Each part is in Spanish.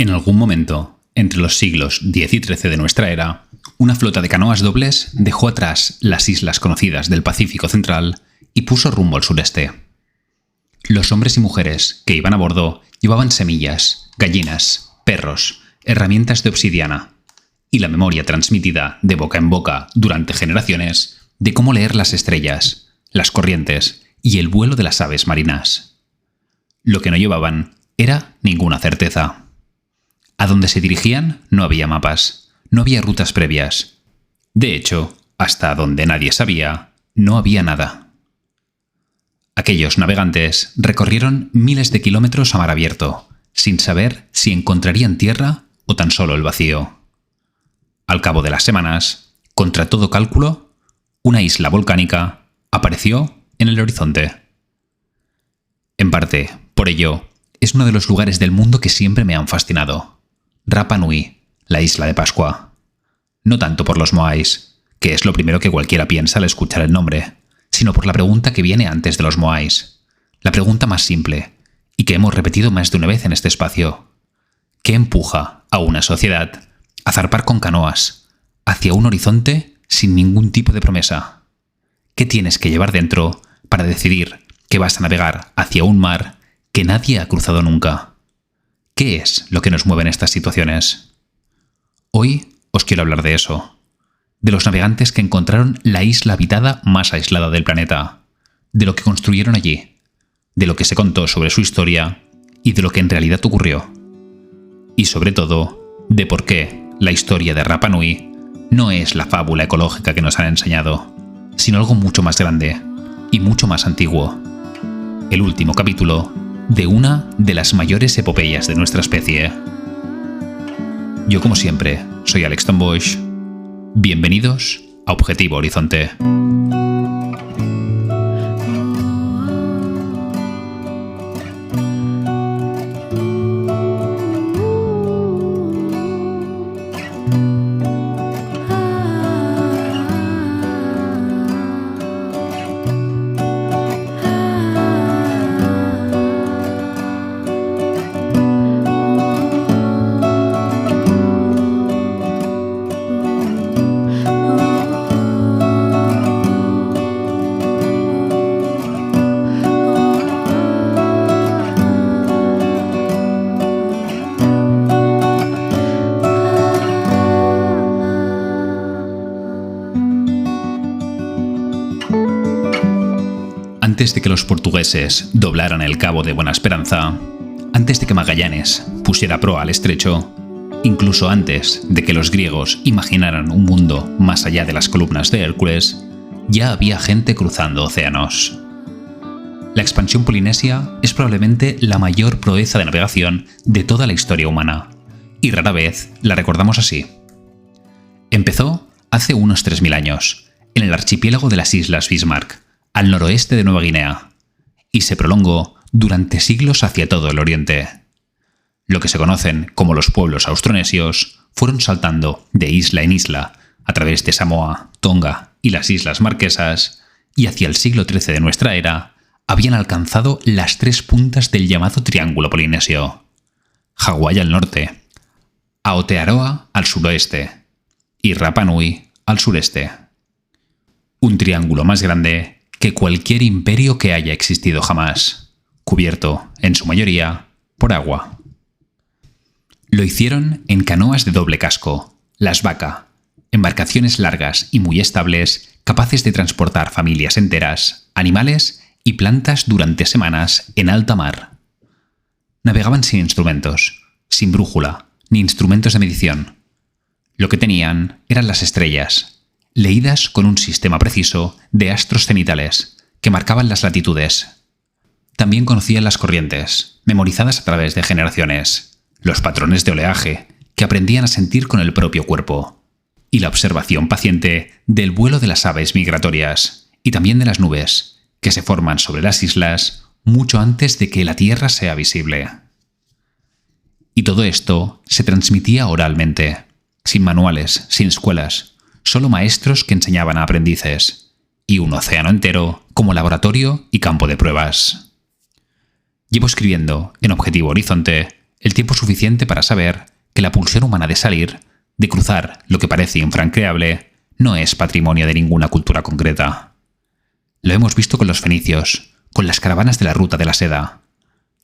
En algún momento, entre los siglos X y XIII de nuestra era, una flota de canoas dobles dejó atrás las islas conocidas del Pacífico Central y puso rumbo al sureste. Los hombres y mujeres que iban a bordo llevaban semillas, gallinas, perros, herramientas de obsidiana y la memoria transmitida de boca en boca durante generaciones de cómo leer las estrellas, las corrientes y el vuelo de las aves marinas. Lo que no llevaban era ninguna certeza. A donde se dirigían no había mapas, no había rutas previas. De hecho, hasta donde nadie sabía, no había nada. Aquellos navegantes recorrieron miles de kilómetros a mar abierto, sin saber si encontrarían tierra o tan solo el vacío. Al cabo de las semanas, contra todo cálculo, una isla volcánica apareció en el horizonte. En parte, por ello, es uno de los lugares del mundo que siempre me han fascinado. Rapa Nui, la isla de Pascua. No tanto por los moais, que es lo primero que cualquiera piensa al escuchar el nombre, sino por la pregunta que viene antes de los moais. La pregunta más simple, y que hemos repetido más de una vez en este espacio. ¿Qué empuja a una sociedad a zarpar con canoas hacia un horizonte sin ningún tipo de promesa? ¿Qué tienes que llevar dentro para decidir que vas a navegar hacia un mar que nadie ha cruzado nunca? ¿Qué es lo que nos mueve en estas situaciones? Hoy os quiero hablar de eso. De los navegantes que encontraron la isla habitada más aislada del planeta. De lo que construyeron allí. De lo que se contó sobre su historia y de lo que en realidad ocurrió. Y sobre todo, de por qué la historia de Rapa Nui no es la fábula ecológica que nos han enseñado, sino algo mucho más grande y mucho más antiguo. El último capítulo de una de las mayores epopeyas de nuestra especie. Yo, como siempre, soy Alex Tombosch. Bienvenidos a Objetivo Horizonte. Antes de que los portugueses doblaran el Cabo de Buena Esperanza, antes de que Magallanes pusiera proa al estrecho, incluso antes de que los griegos imaginaran un mundo más allá de las columnas de Hércules, ya había gente cruzando océanos. La expansión polinesia es probablemente la mayor proeza de navegación de toda la historia humana, y rara vez la recordamos así. Empezó hace unos 3000 años, en el archipiélago de las Islas Bismarck, al noroeste de Nueva Guinea, y se prolongó durante siglos hacia todo el oriente. Lo que se conocen como los pueblos austronesios fueron saltando de isla en isla a través de Samoa, Tonga y las Islas Marquesas, y hacia el siglo XIII de nuestra era habían alcanzado las tres puntas del llamado Triángulo Polinesio: Hawái al norte, Aotearoa al suroeste y Rapa Nui al sureste. Un triángulo más grande que cualquier imperio que haya existido jamás, cubierto, en su mayoría, por agua. Lo hicieron en canoas de doble casco, las Vaca, embarcaciones largas y muy estables, capaces de transportar familias enteras, animales y plantas durante semanas en alta mar. Navegaban sin instrumentos, sin brújula, ni instrumentos de medición. Lo que tenían eran las estrellas, leídas con un sistema preciso de astros cenitales que marcaban las latitudes. También conocían las corrientes, memorizadas a través de generaciones, los patrones de oleaje que aprendían a sentir con el propio cuerpo, y la observación paciente del vuelo de las aves migratorias y también de las nubes que se forman sobre las islas mucho antes de que la Tierra sea visible. Y todo esto se transmitía oralmente, sin manuales, sin escuelas, solo maestros que enseñaban a aprendices, y un océano entero como laboratorio y campo de pruebas. Llevo escribiendo en Objetivo Horizonte el tiempo suficiente para saber que la pulsión humana de salir, de cruzar lo que parece infranqueable, no es patrimonio de ninguna cultura concreta. Lo hemos visto con los fenicios, con las caravanas de la ruta de la seda.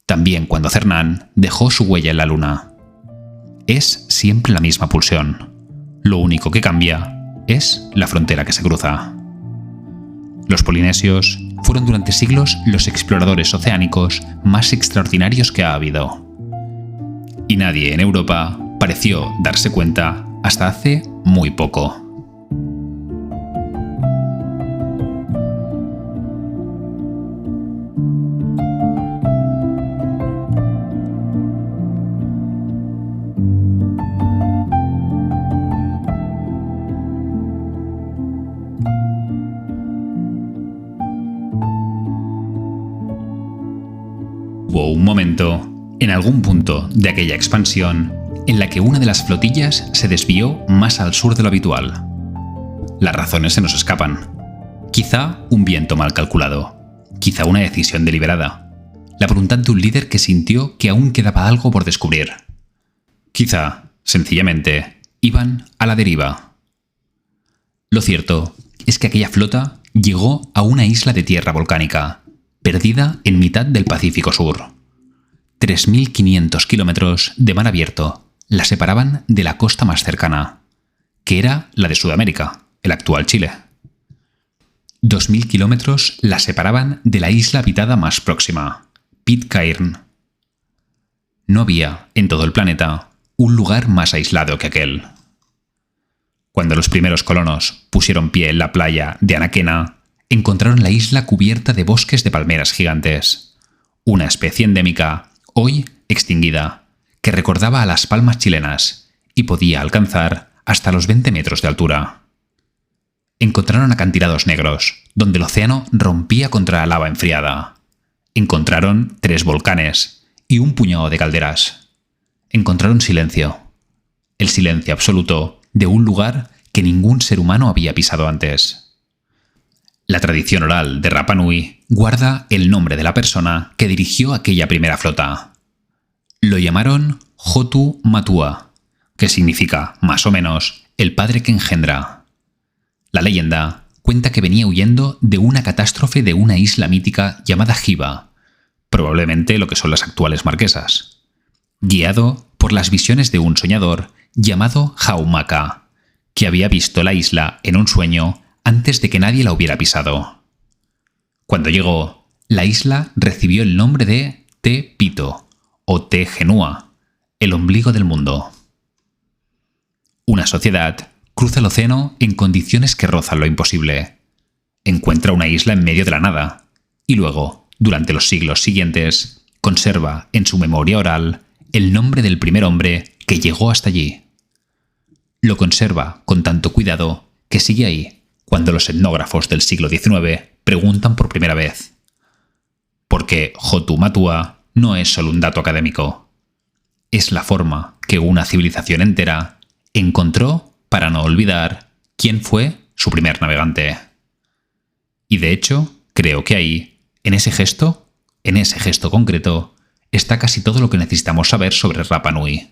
También cuando Cernán dejó su huella en la luna. Es siempre la misma pulsión. Lo único que cambia es la frontera que se cruza. Los polinesios fueron durante siglos los exploradores oceánicos más extraordinarios que ha habido. Y nadie en Europa pareció darse cuenta hasta hace muy poco. Hubo un momento, en algún punto de aquella expansión, en la que una de las flotillas se desvió más al sur de lo habitual. Las razones se nos escapan. Quizá un viento mal calculado, quizá una decisión deliberada, la voluntad de un líder que sintió que aún quedaba algo por descubrir. Quizá, sencillamente, iban a la deriva. Lo cierto es que aquella flota llegó a una isla de tierra volcánica, perdida en mitad del Pacífico Sur. 3.500 kilómetros de mar abierto la separaban de la costa más cercana, que era la de Sudamérica, el actual Chile. 2.000 kilómetros la separaban de la isla habitada más próxima, Pitcairn. No había, en todo el planeta, un lugar más aislado que aquel. Cuando los primeros colonos pusieron pie en la playa de Anaquena, encontraron la isla cubierta de bosques de palmeras gigantes, una especie endémica, hoy extinguida, que recordaba a las palmas chilenas y podía alcanzar hasta los 20 metros de altura. Encontraron acantilados negros, donde el océano rompía contra la lava enfriada. Encontraron 3 volcanes y un puñado de calderas. Encontraron silencio. El silencio absoluto de un lugar que ningún ser humano había pisado antes. La tradición oral de Rapa Nui guarda el nombre de la persona que dirigió aquella primera flota. Lo llamaron Hotu Matua, que significa, más o menos, el padre que engendra. La leyenda cuenta que venía huyendo de una catástrofe de una isla mítica llamada Hiva, probablemente lo que son las actuales Marquesas, guiado por las visiones de un soñador llamado Jaumaka, que había visto la isla en un sueño antes de que nadie la hubiera pisado. Cuando llegó, la isla recibió el nombre de Te Pito, o Te Genua, el ombligo del mundo. Una sociedad cruza el océano en condiciones que rozan lo imposible. Encuentra una isla en medio de la nada, y luego, durante los siglos siguientes, conserva en su memoria oral el nombre del primer hombre que llegó hasta allí. Lo conserva con tanto cuidado que sigue ahí cuando los etnógrafos del siglo XIX preguntan por primera vez. Porque Hotu Matua no es solo un dato académico. Es la forma que una civilización entera encontró para no olvidar quién fue su primer navegante. Y de hecho, creo que ahí, en ese gesto concreto, está casi todo lo que necesitamos saber sobre Rapa Nui.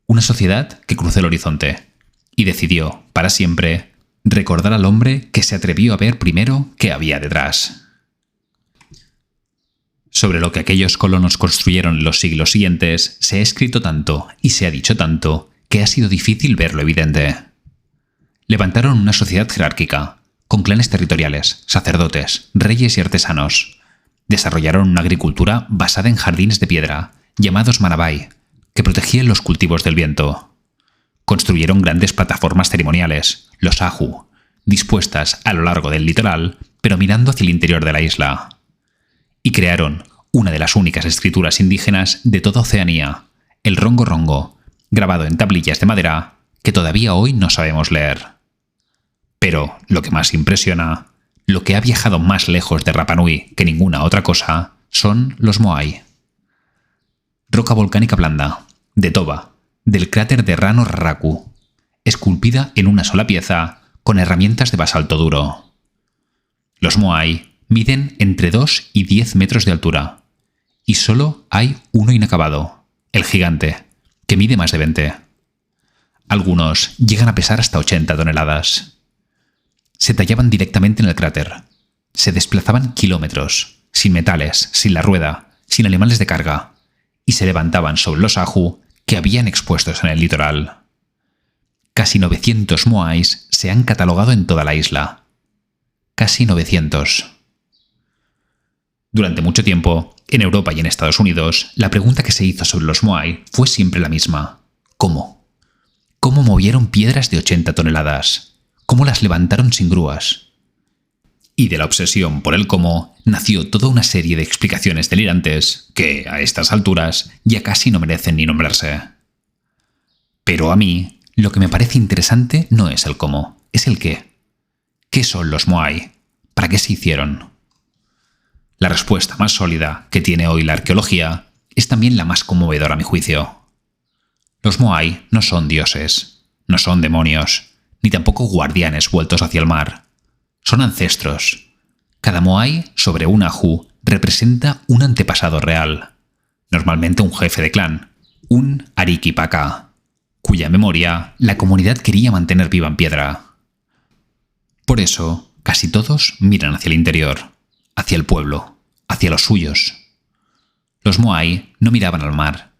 Una sociedad que cruzó el horizonte y decidió, para siempre, recordar al hombre que se atrevió a ver primero qué había detrás. Sobre lo que aquellos colonos construyeron en los siglos siguientes se ha escrito tanto y se ha dicho tanto que ha sido difícil ver lo evidente. Levantaron una sociedad jerárquica, con clanes territoriales, sacerdotes, reyes y artesanos. Desarrollaron una agricultura basada en jardines de piedra, llamados manabai, que protegían los cultivos del viento. Construyeron grandes plataformas ceremoniales, los aju, dispuestas a lo largo del litoral, pero mirando hacia el interior de la isla. Y crearon una de las únicas escrituras indígenas de toda Oceanía, el rongo rongo, grabado en tablillas de madera que todavía hoy no sabemos leer. Pero lo que más impresiona, lo que ha viajado más lejos de Rapa Nui que ninguna otra cosa, son los moai. Roca volcánica blanda, de Toba, del cráter de Rano Raraku, esculpida en una sola pieza con herramientas de basalto duro. Los moai miden entre 2 y 10 metros de altura, y solo hay uno inacabado, el gigante, que mide más de 20. Algunos llegan a pesar hasta 80 toneladas. Se tallaban directamente en el cráter. Se desplazaban kilómetros, sin metales, sin la rueda, sin animales de carga, y se levantaban sobre los ajú que habían expuestos en el litoral. Casi 900 moais se han catalogado en toda la isla. Casi 900. Durante mucho tiempo, en Europa y en Estados Unidos, la pregunta que se hizo sobre los moai fue siempre la misma. ¿Cómo? ¿Cómo movieron piedras de 80 toneladas? ¿Cómo las levantaron sin grúas? Y de la obsesión por el cómo nació toda una serie de explicaciones delirantes que, a estas alturas, ya casi no merecen ni nombrarse. Pero a mí, lo que me parece interesante no es el cómo, es el qué. ¿Qué son los moai? ¿Para qué se hicieron? La respuesta más sólida que tiene hoy la arqueología es también la más conmovedora a mi juicio. Los moai no son dioses, no son demonios, ni tampoco guardianes vueltos hacia el mar. Son ancestros. Cada moai sobre un ajú representa un antepasado real, normalmente un jefe de clan, un Arikipaka, cuya memoria la comunidad quería mantener viva en piedra. Por eso, casi todos miran hacia el interior, hacia el pueblo, hacia los suyos. Los moai no miraban al mar,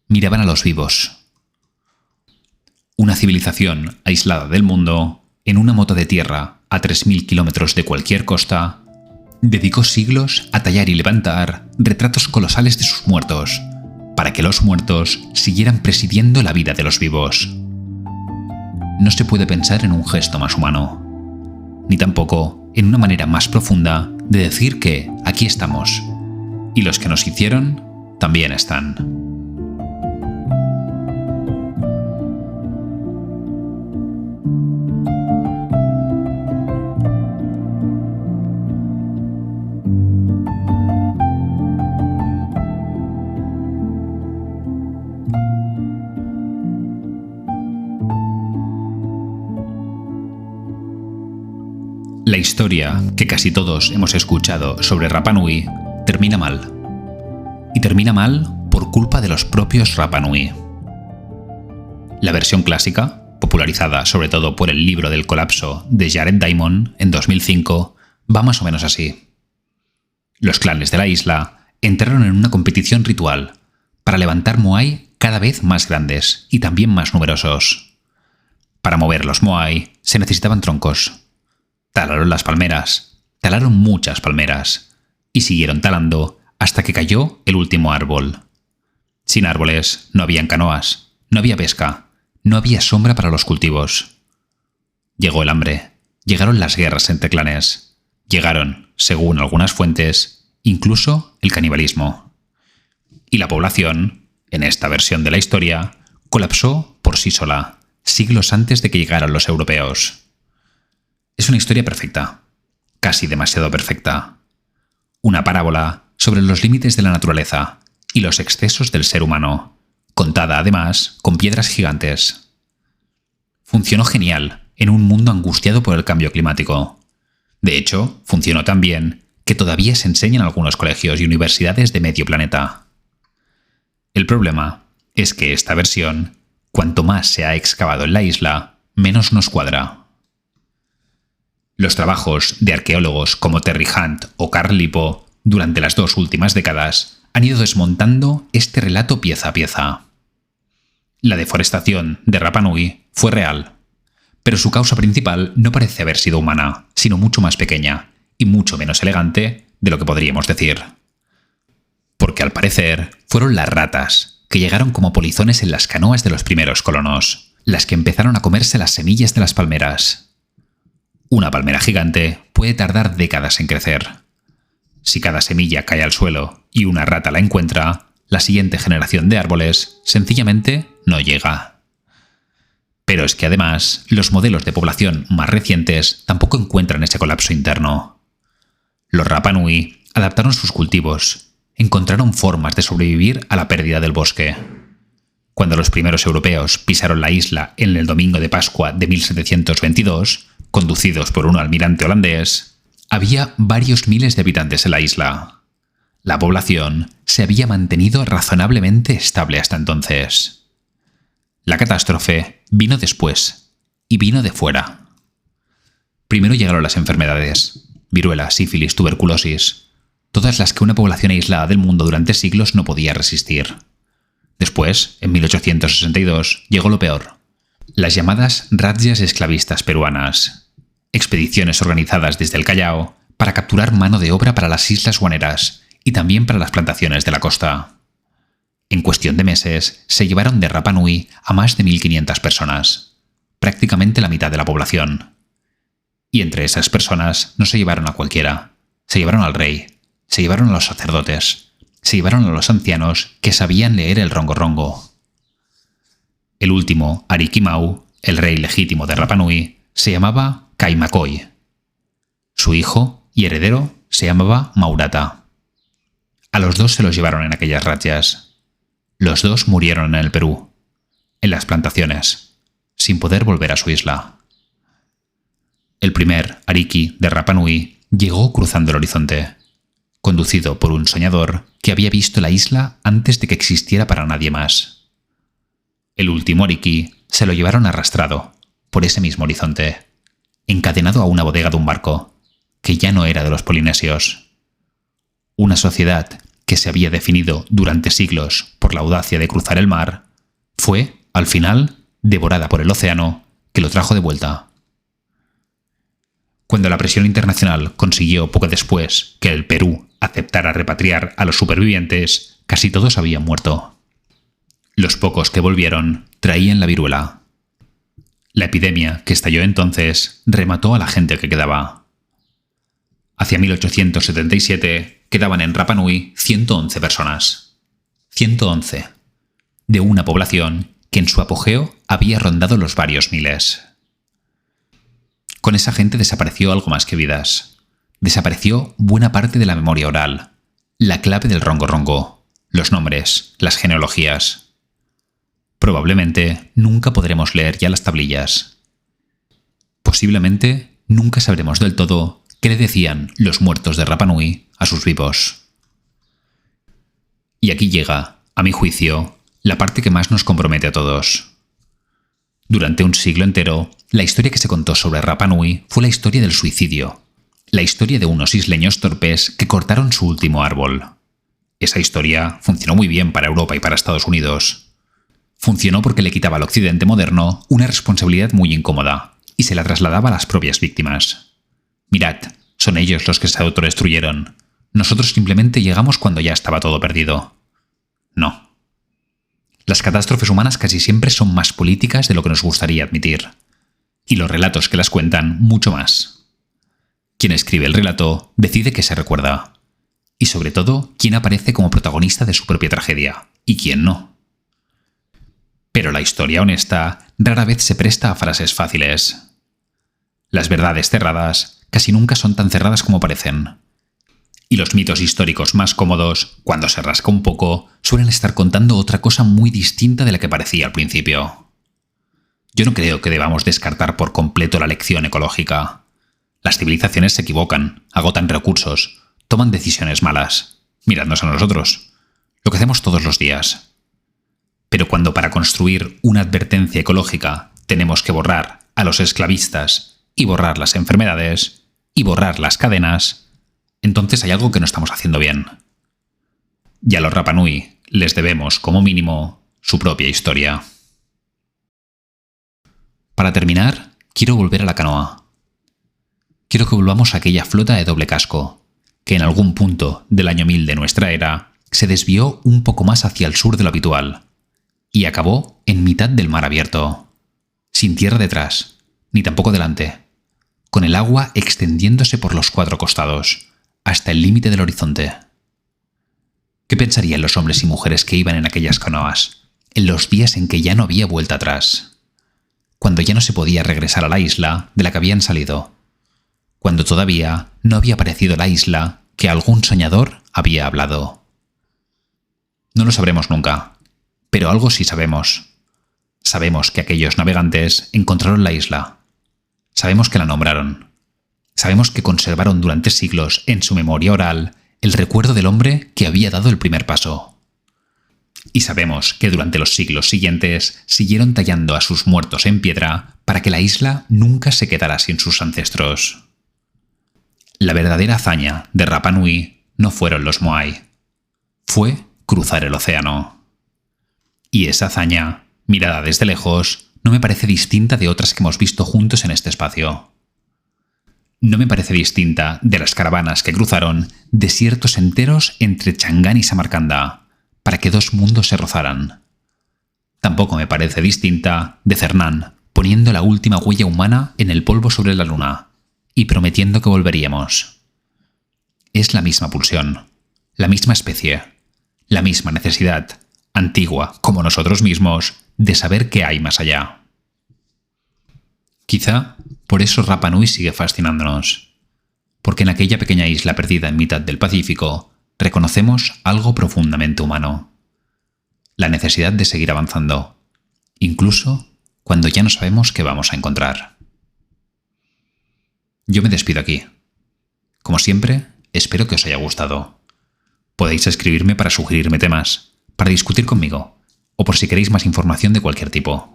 miraban a los vivos. Una civilización aislada del mundo, en una mota de tierra a 3.000 kilómetros de cualquier costa, dedicó siglos a tallar y levantar retratos colosales de sus muertos, para que los muertos siguieran presidiendo la vida de los vivos. No se puede pensar en un gesto más humano, ni tampoco en una manera más profunda de decir que aquí estamos, y los que nos hicieron también están. La historia que casi todos hemos escuchado sobre Rapa Nui termina mal. Y termina mal por culpa de los propios Rapa Nui. La versión clásica, popularizada sobre todo por el libro del colapso de Jared Diamond en 2005, va más o menos así. Los clanes de la isla entraron en una competición ritual para levantar moai cada vez más grandes y también más numerosos. Para mover los moai se necesitaban troncos. Talaron las palmeras, talaron muchas palmeras, y siguieron talando hasta que cayó el último árbol. Sin árboles no habían canoas, no había pesca, no había sombra para los cultivos. Llegó el hambre, llegaron las guerras entre clanes, llegaron, según algunas fuentes, incluso el canibalismo. Y la población, en esta versión de la historia, colapsó por sí sola, siglos antes de que llegaran los europeos. Es una historia perfecta, casi demasiado perfecta. Una parábola sobre los límites de la naturaleza y los excesos del ser humano, contada además con piedras gigantes. Funcionó genial en un mundo angustiado por el cambio climático. De hecho, funcionó tan bien que todavía se enseña en algunos colegios y universidades de medio planeta. El problema es que esta versión, cuanto más se ha excavado en la isla, menos nos cuadra. Los trabajos de arqueólogos como Terry Hunt o Carl Lippo durante las 2 últimas décadas han ido desmontando este relato pieza a pieza. La deforestación de Rapa Nui fue real, pero su causa principal no parece haber sido humana, sino mucho más pequeña y mucho menos elegante de lo que podríamos decir. Porque al parecer fueron las ratas, que llegaron como polizones en las canoas de los primeros colonos, las que empezaron a comerse las semillas de las palmeras. Una palmera gigante puede tardar décadas en crecer. Si cada semilla cae al suelo y una rata la encuentra, la siguiente generación de árboles sencillamente no llega. Pero es que además, los modelos de población más recientes tampoco encuentran ese colapso interno. Los Rapa Nui adaptaron sus cultivos, encontraron formas de sobrevivir a la pérdida del bosque. Cuando los primeros europeos pisaron la isla en el domingo de Pascua de 1722, conducidos por un almirante holandés, había varios miles de habitantes en la isla. La población se había mantenido razonablemente estable hasta entonces. La catástrofe vino después, y vino de fuera. Primero llegaron las enfermedades: viruela, sífilis, tuberculosis, todas las que una población aislada del mundo durante siglos no podía resistir. Después, en 1862, llegó lo peor: las llamadas razzia esclavistas peruanas, expediciones organizadas desde el Callao para capturar mano de obra para las islas guaneras y también para las plantaciones de la costa. En cuestión de meses, se llevaron de Rapa Nui a más de 1.500 personas, prácticamente la mitad de la población. Y entre esas personas no se llevaron a cualquiera, se llevaron al rey, se llevaron a los sacerdotes, se llevaron a los ancianos que sabían leer el rongo-rongo. El último, Arikimau, el rey legítimo de Rapa Nui, se llamaba Kaimakoi. Su hijo y heredero se llamaba Maurata. A los dos se los llevaron en aquellas razzias. Los dos murieron en el Perú, en las plantaciones, sin poder volver a su isla. El primer, Ariki, de Rapa Nui, llegó cruzando el horizonte, conducido por un soñador que había visto la isla antes de que existiera para nadie más. El último Ariki se lo llevaron arrastrado por ese mismo horizonte, encadenado a una bodega de un barco, que ya no era de los polinesios. Una sociedad que se había definido durante siglos por la audacia de cruzar el mar, fue, al final, devorada por el océano, que lo trajo de vuelta. Cuando la presión internacional consiguió poco después que el Perú aceptara repatriar a los supervivientes, casi todos habían muerto. Los pocos que volvieron traían la viruela. La epidemia que estalló entonces remató a la gente que quedaba. Hacia 1877 quedaban en Rapa Nui 111 personas. 111. De una población que en su apogeo había rondado los varios miles. Con esa gente desapareció algo más que vidas. Desapareció buena parte de la memoria oral, la clave del rongo-rongo, los nombres, las genealogías. Probablemente nunca podremos leer ya las tablillas. Posiblemente nunca sabremos del todo qué le decían los muertos de Rapa Nui a sus vivos. Y aquí llega, a mi juicio, la parte que más nos compromete a todos. Durante un siglo entero, la historia que se contó sobre Rapa Nui fue la historia del suicidio, la historia de unos isleños torpes que cortaron su último árbol. Esa historia funcionó muy bien para Europa y para Estados Unidos. Funcionó porque le quitaba al occidente moderno una responsabilidad muy incómoda y se la trasladaba a las propias víctimas. Mirad, son ellos los que se autodestruyeron. Nosotros simplemente llegamos cuando ya estaba todo perdido. No. Las catástrofes humanas casi siempre son más políticas de lo que nos gustaría admitir. Y los relatos que las cuentan, mucho más. Quien escribe el relato decide qué se recuerda. Y sobre todo, quién aparece como protagonista de su propia tragedia, y quién no. Pero la historia honesta rara vez se presta a frases fáciles. Las verdades cerradas casi nunca son tan cerradas como parecen. Y los mitos históricos más cómodos, cuando se rasca un poco, suelen estar contando otra cosa muy distinta de la que parecía al principio. Yo no creo que debamos descartar por completo la lección ecológica. Las civilizaciones se equivocan, agotan recursos, toman decisiones malas. Miradnos a nosotros. Lo que hacemos todos los días. Pero cuando para construir una advertencia ecológica tenemos que borrar a los esclavistas y borrar las enfermedades y borrar las cadenas, entonces hay algo que no estamos haciendo bien. Y a los Rapa Nui les debemos, como mínimo, su propia historia. Para terminar, quiero volver a la canoa. Quiero que volvamos a aquella flota de doble casco, que en algún punto del año 1000 de nuestra era se desvió un poco más hacia el sur de lo habitual y acabó en mitad del mar abierto, sin tierra detrás, ni tampoco delante, con el agua extendiéndose por los 4 costados, hasta el límite del horizonte. ¿Qué pensarían los hombres y mujeres que iban en aquellas canoas, en los días en que ya no había vuelta atrás, cuando ya no se podía regresar a la isla de la que habían salido, cuando todavía no había aparecido la isla que algún soñador había hablado? No lo sabremos nunca, pero algo sí sabemos. Sabemos que aquellos navegantes encontraron la isla. Sabemos que la nombraron. Sabemos que conservaron durante siglos en su memoria oral el recuerdo del hombre que había dado el primer paso. Y sabemos que durante los siglos siguientes siguieron tallando a sus muertos en piedra para que la isla nunca se quedara sin sus ancestros. La verdadera hazaña de Rapa Nui no fueron los Moai. Fue cruzar el océano. Y esa hazaña, mirada desde lejos, no me parece distinta de otras que hemos visto juntos en este espacio. No me parece distinta de las caravanas que cruzaron desiertos enteros entre Changán y Samarcanda para que dos mundos se rozaran. Tampoco me parece distinta de Cernán poniendo la última huella humana en el polvo sobre la luna y prometiendo que volveríamos. Es la misma pulsión, la misma especie, la misma necesidad, antigua como nosotros mismos, de saber qué hay más allá. Quizá por eso Rapa Nui sigue fascinándonos, porque en aquella pequeña isla perdida en mitad del Pacífico reconocemos algo profundamente humano, la necesidad de seguir avanzando, incluso cuando ya no sabemos qué vamos a encontrar. Yo me despido aquí. Como siempre, espero que os haya gustado. Podéis escribirme para sugerirme temas, para discutir conmigo, o por si queréis más información de cualquier tipo.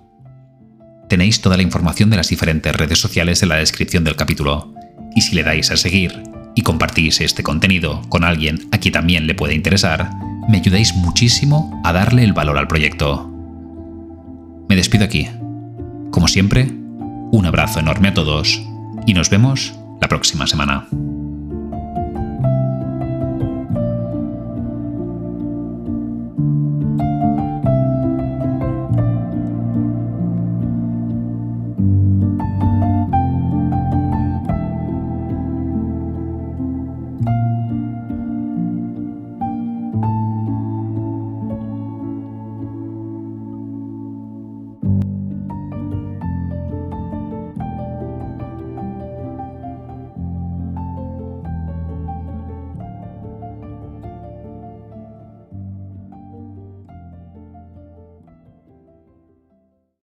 Tenéis toda la información de las diferentes redes sociales en la descripción del capítulo, y si le dais a seguir y compartís este contenido con alguien a quien también le puede interesar, me ayudáis muchísimo a darle el valor al proyecto. Me despido aquí. Como siempre, un abrazo enorme a todos y nos vemos la próxima semana.